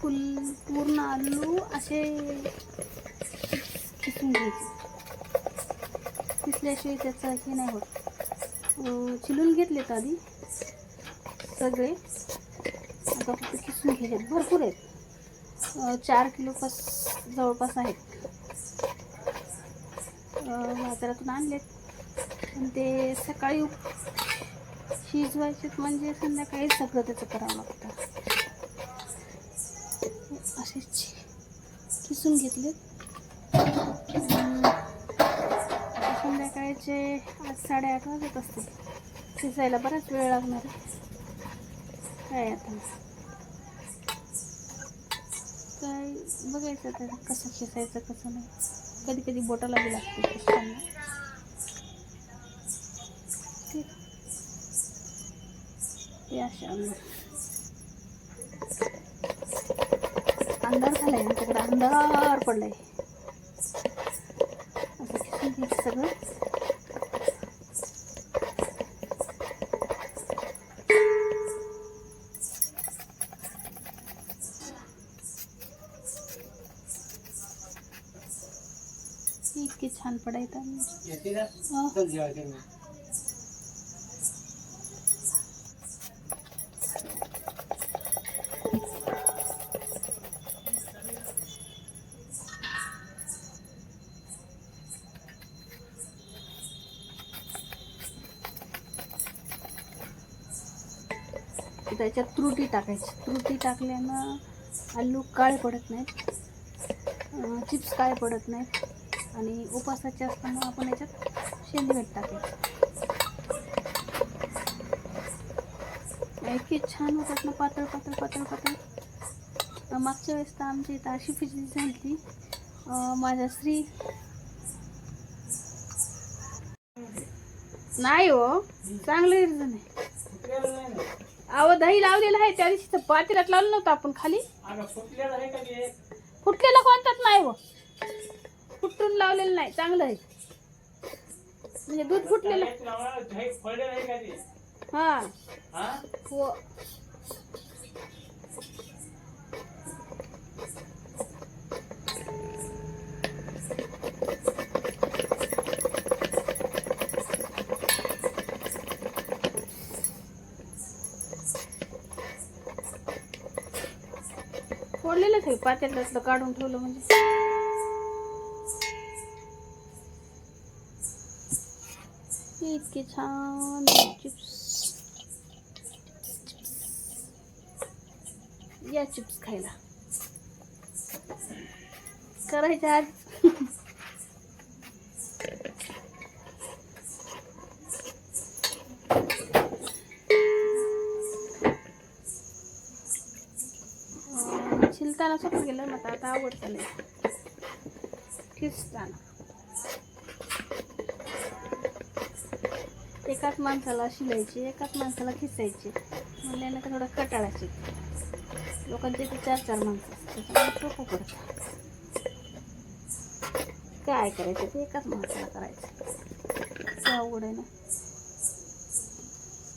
पूर्ण आलू असे किसून घ्यायचे. किसल्याशिवाय त्याचं हे नाही होत. चिलून घेतलेत आधी सगळे, आता फक्त किसून घ्यायचे. भरपूर आहेत, 4 किलो जवळपास आहेत. बाजारातून आणलेत आणि ते सकाळी शिजवायचे, म्हणजे संध्याकाळी सगळं त्याचं करावं लागतं. असेच किसून घेतलेत. संध्याकाळचे 8-8:30 वाजत असते. शिजायला बराच वेळ लागणार आहे. काय आता काय बघायचं आता कसं शिजायचं कसं नाही. कधी कधी बोटाला बी लागते शिजताना. ठीक, ते अशा अंधार झालाय, आमच्याकडे अंधार पडलाय. असं खिसून घ्यायचं सगळं. इतके छान पडायचं. त्याच्यात त्रुटी टाकायची. त्रुटी टाकल्यानं आलू काळे पडत नाहीत, चिप्स काळे पडत नाहीत. आणि उपासाचे असताना आपण याच्यात शेंदीमीठ टाकायचं. इतके छान होतात ना, पातळ पातळ पातळ पातळ. मागच्या वेळेस तर आमच्या इथं अशी फिजली झाली. माझ्या श्री नाही हो, चांगलं रिझन आहे. अहो दही लावलेलं आहे, त्या दिवशी पातेल्यात लावलं नव्हतं आपण खाली. फुटलेलं कोणताच नाही हो, फुटून लावलेलं नाही, चांगलं आहे. म्हणजे दूध फुटलेलं. हा हो, फोडलेलंच आहे. पातेल्यातलं काढून ठेवलं म्हणजे. इतके छान चिप्स. या चिप्स खायला करायच्या आज. शिलताना सोपं गेलं ना, आता आवडतं नाही खिसताना. एकाच माणसाला शिलायचे, एकाच माणसाला खिसायचे म्हणल्यानं का थोडं कटाळाचे. लोकांचे इथे 4-4 माणसं असतात, त्याच्यामुळे सोपं पडतं. काय करायचं ते एकाच माणसाला करायचं, ते अवघड आहे ना.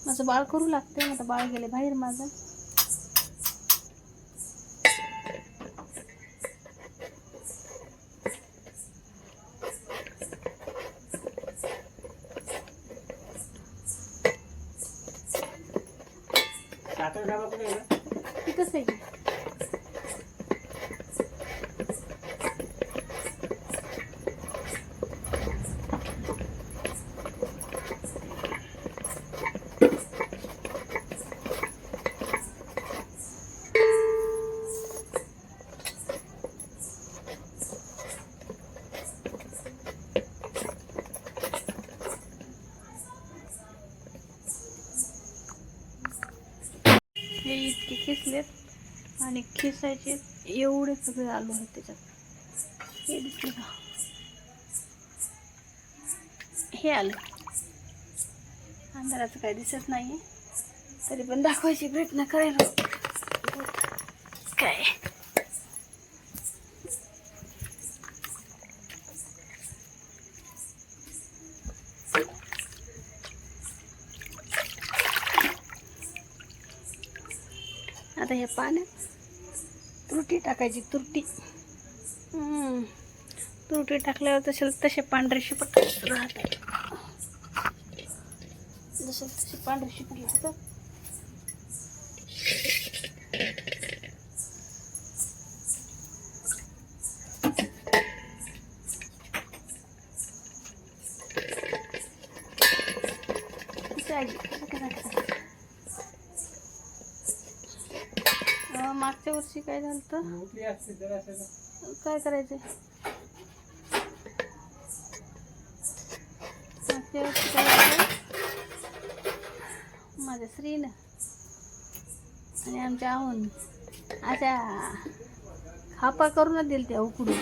माझं बाळ करू लागते. आता बाळ गेले बाहेर माझं. तिथंच आहे. हे इतके खिसलेत आणि खिसायचे एवढे सगळे आलू आहेत त्याच्यात. हे दिसले का, हे आलं. अंधाराचं काही दिसत नाही, तरी पण दाखवायचे प्रयत्न करायला. काय आता हे पाण्यात तुरटी टाकायची, तुरटी. तुरटी टाकल्यावर तसे पांढरे शिपट राहतात, तसे पांढरे शिपट राहतात. मागच्या वर्षी काय झालं तर काय करायचं, मागच्या वर्षी काय झालं, माझ्या श्रीनं आणि आमच्या आहून अशा खापा करूनच दिल, त्या उकडून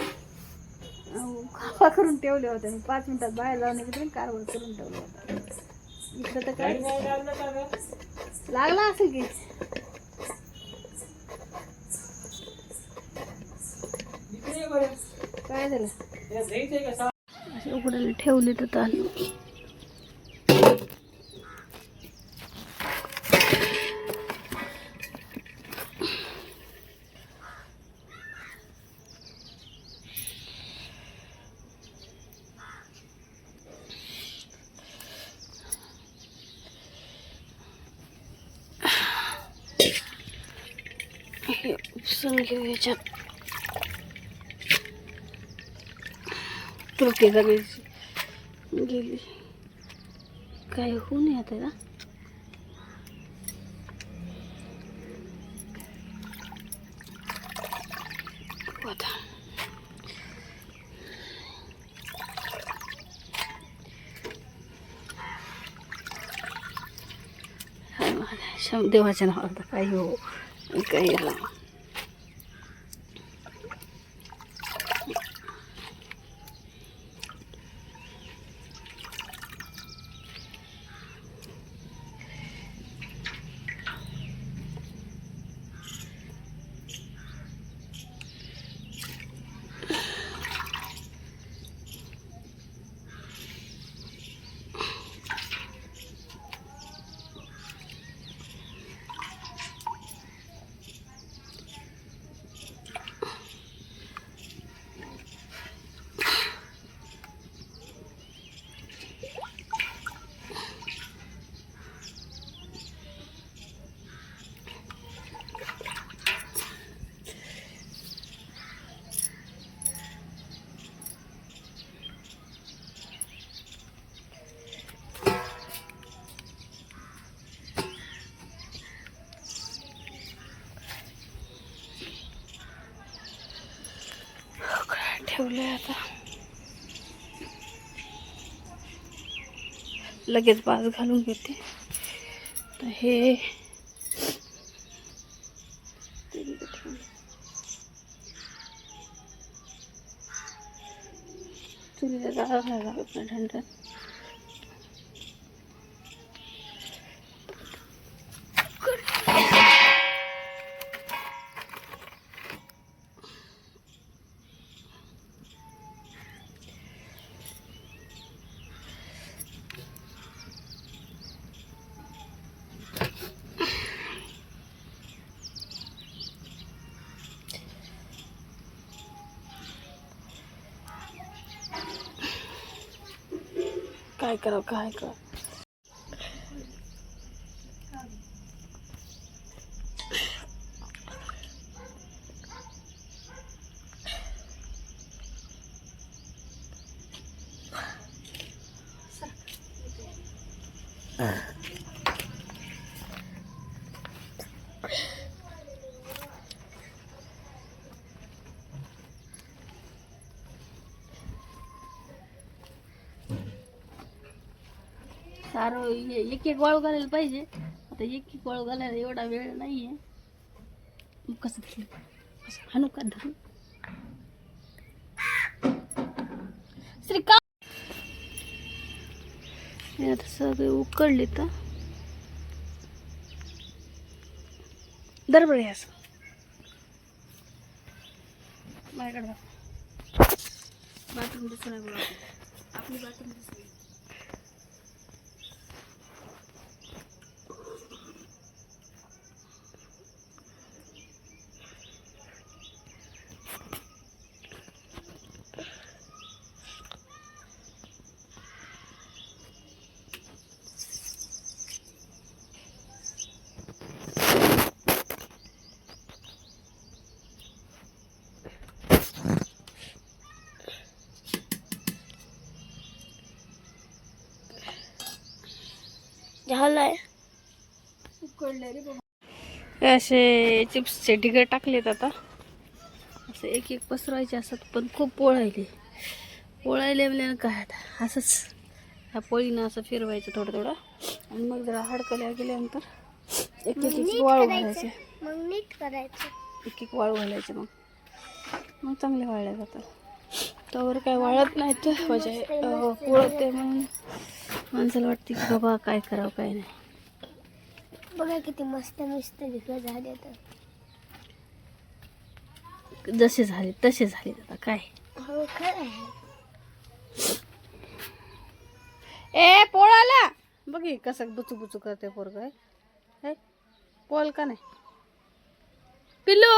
खापा करून ठेवले होते. 5 मिनिटात बाहेर जाऊन इकडे कारवड करून ठेवलं होतं. इकडं तर काय लागला असेल की, काय झालं असे उकडायला ठेवले तर तांदूळ. हे उपसून घेऊ याच्यात. तुरटी सगळी गेली, काय होऊन येत आहे का. देवाच्या नावाला काही हो काही आला. ठेवले आता, लगेच बाज घालून घेते. तर हे चुलीला जाळं नाही लागत ना झंझट. काय करावं, काय करावं. सारं एक एक वाळू घालायला पाहिजे. आता एक वाळू घालायला एवढा वेळ नाहीये. मग कसं हाणू का धरून श्रीकांत. आता सगळे उकडले तर दरबळ आहे असं माझ्याकडे बाथरूम दिसत नाही बघा, आपली बाथरूम दिसत नाही. झालंय. उकडले रे बाबा. असे चिप्सचे ढिगे टाकलेत आता. असे एक एक पसरवायचे असतात, पण खूप पोळायले म्हणजे काय आता असंच ह्या पोळीनं असं फिरवायचं थोडं थोडं, आणि मग जरा हडकल्या गेल्यानंतर एक एक वाळू घालायचे. मग नीट करायचं. एक एक वाळू घालायचे. मग चांगले वाळले जातात. त्यावर काय वाळत नाही तर म्हणजे पोळते म्हणून माणसाला वाटते की बाबा काय करावं काय नाही. बघा किती मस्त मस्त ढिगे झाले. तर जसे झाले तसे झाले आता काय. हो खरं आहे. ए पोळाला बघ कसं बुचू बुचू करते पोरग. आहे पोळ का नाही पिल्लू,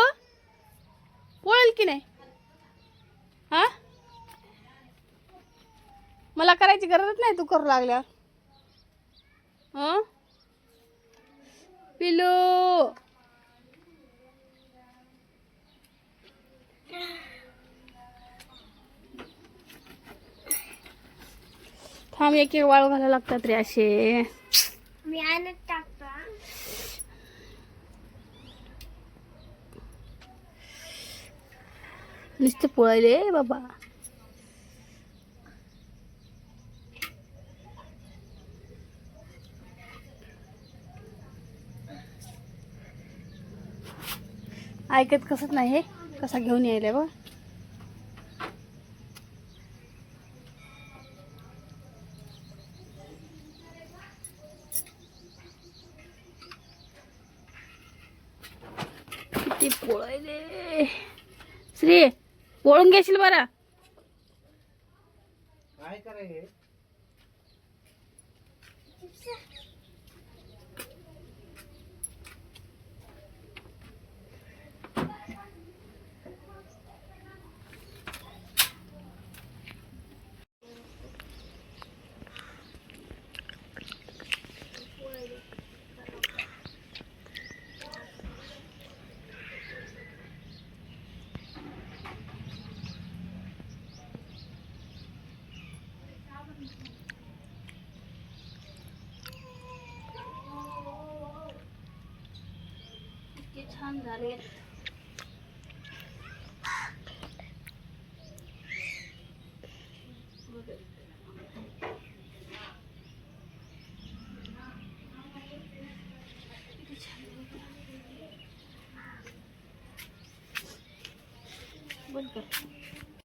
पोळेल की नाही? हा मला करायची गरजच नाही, तू करू लागल्यावर. पिल्लू थांब, एक एक वाळू घालायला लागतात रे असे. मी आणत टाकतो. नुसते पोळायले बाबा. ऐकत कसंच नाही हे कसा घेऊन यायला बघ. किती पोळायले. श्री पोळून घेशील बरं. काय करायचे? किती छान झाले. बंद कर.